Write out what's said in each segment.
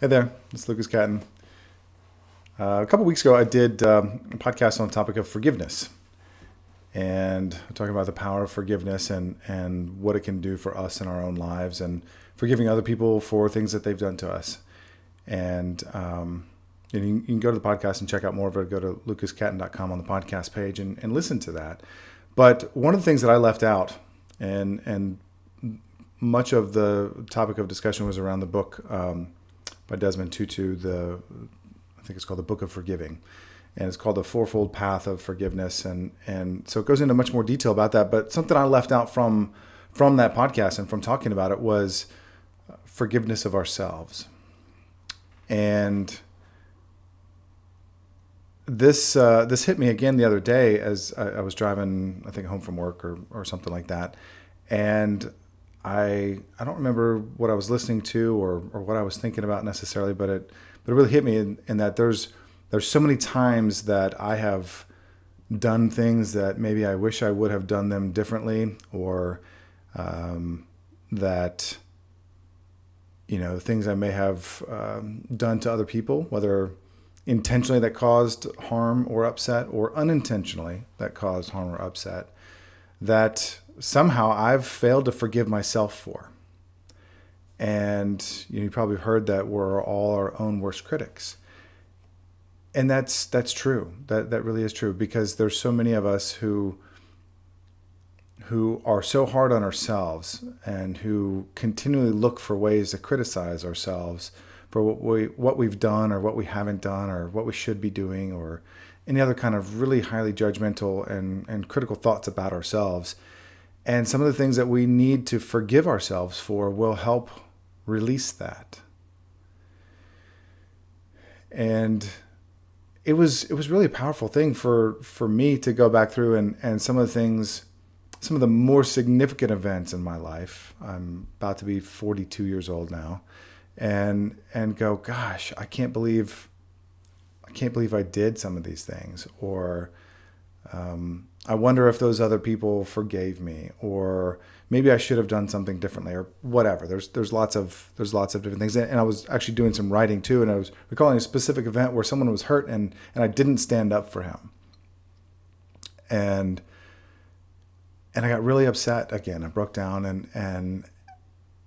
Hey there, it's Lucas Catton. A couple weeks ago, I did a podcast on the topic of forgiveness, and I'm talking about the power of forgiveness and what it can do for us in our own lives, and forgiving other people for things that they've done to us. And you can go to the podcast and check out more of it. Go to lucascatton.com on the podcast page and listen to that. But one of the things that I left out, and much of the topic of discussion was around the book by Desmond Tutu, I think it's called The Book of Forgiving, and it's called The Fourfold Path of Forgiveness, and so it goes into much more detail about that. But something I left out from that podcast and from talking about it was forgiveness of ourselves. And this hit me again the other day as I was driving, I think, home from work or something like that, and I don't remember what I was listening to or what I was thinking about necessarily, but it really hit me in that there's so many times that I have done things that maybe I wish I would have done them differently, or that things I may have done to other people, whether intentionally that caused harm or upset, or unintentionally that caused harm or upset, that somehow I've failed to forgive myself for. And you probably heard that we're all our own worst critics. And that's true. That really is true, because there's so many of us who are so hard on ourselves and who continually look for ways to criticize ourselves for what we've done or what we haven't done or what we should be doing, or any other kind of really highly judgmental and critical thoughts about ourselves. And some of the things that we need to forgive ourselves for will help release that. And it was really a powerful thing for me to go back through and some of the more significant events in my life. I'm about to be 42 years old now, and go, gosh, I can't believe I did some of these things, or I wonder if those other people forgave me, or maybe I should have done something differently, or whatever. There's lots of different things. And I was actually doing some writing too, and I was recalling a specific event where someone was hurt and I didn't stand up for him. And I got really upset again. I broke down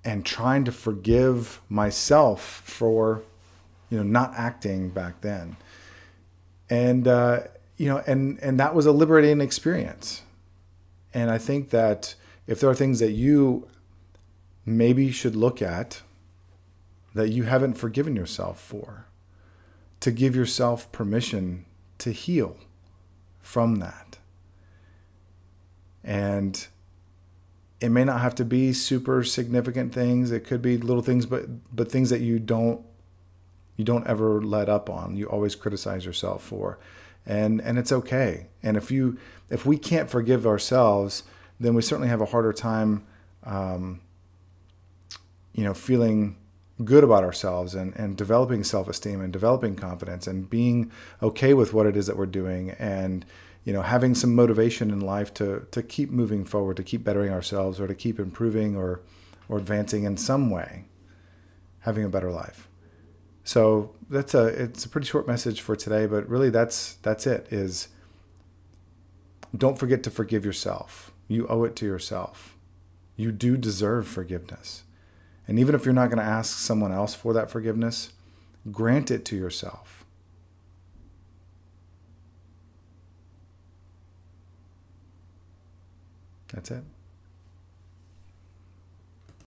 and trying to forgive myself for not acting back then. And and that was a liberating experience. And I think that if there are things that you maybe should look at that you haven't forgiven yourself for, to give yourself permission to heal from that. And it may not have to be super significant things. It could be little things, but things that you don't ever let up on. You always criticize yourself for. And it's okay. And if we can't forgive ourselves, then we certainly have a harder time, feeling good about ourselves and developing self-esteem and developing confidence and being okay with what it is that we're doing, and having some motivation in life to keep moving forward, to keep bettering ourselves, or to keep improving or advancing in some way, having a better life. So it's a pretty short message for today, but really that's it. Is don't forget to forgive yourself. You owe it to yourself. You do deserve forgiveness. And even if you're not going to ask someone else for that forgiveness, grant it to yourself. That's it.